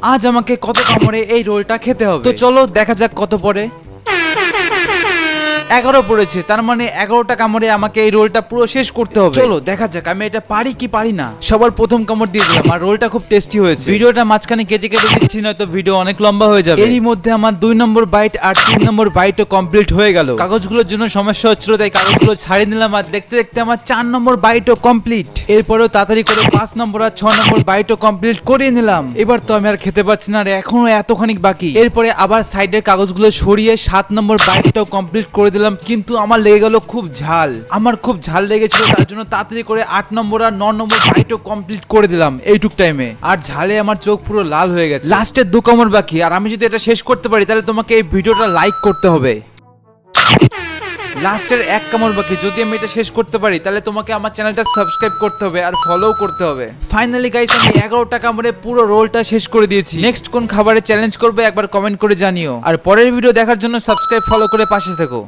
আজ আমাকে কত কামড়ে এই রোলটা খেতে হবে। তো চলো দেখা যাক কত পড়ে। 11 পড়েছে, তার মানে 11টা কামড়ে আমাকে এই রোলটা পুরো শেষ করতে হবে। চলো দেখা যাক আমি এটা পারি কি পারি না। সবার প্রথম কামড় দিয়ে দিলাম আর রোলটা খুব টেস্টি হয়েছে। ভিডিওটা মাঝখানে কেটে কেটে দিচ্ছি, নয়তো ভিডিও অনেক লম্বা হয়ে যাবে। এরই মধ্যে আমার 2 নম্বর বাইট আর 3 নম্বর বাইটও কমপ্লিট হয়ে গেল। কাগজগুলোর জন্য সমস্যা হচ্ছিল, তাই কাগজগুলো ছাড়িয়ে নিলাম আর দেখতে দেখতে আমার 4 নম্বর বাইটও কমপ্লিট। এরপরেও তাড়াতাড়ি করে 5 নম্বর আর 6 নম্বর বাইটও কমপ্লিট করে নিলাম। এবার তো আমি আর খেতে পারছি না, আর এখনো এতখানি বাকি। এরপরে আবার সাইডের কাগজগুলো সরিয়ে 7 নম্বর বাইটটাও কমপ্লিট করে দিলাম, কিন্তু আমার লেগে গেল খুব ঝাল। আমার খুব ঝাল লেগেছিল, তার জন্য তাড়াতাড়ি করে 8 নম্বর আর 9 নম্বর বাইটও কমপ্লিট করে দিলাম এইটুক টাইমে। আর ঝালে আমার চোখ পুরো লাল হয়ে গেছে। লাস্টের 2 কামড় বাকি, আর আমি যদি এটা শেষ করতে পারি তাহলে তোমাকে এই ভিডিওটা লাইক করতে হবে। লাস্টের 1 কামড় বাকি, যদি আমি এটা শেষ করতে পারি তাহলে তোমাকে আমার চ্যানেলটা সাবস্ক্রাইব করতে হবে আর ফলো করতে হবে। ফাইনালি গাইস, আমি 11টা কামড়ে পুরো রোলটা শেষ করে দিয়েছি। নেক্সট কোন খাবারে চ্যালেঞ্জ করবে একবার কমেন্ট করে জানিও, আর পরের ভিডিও দেখার জন্য সাবস্ক্রাইব ফলো করে পাশে থেকো।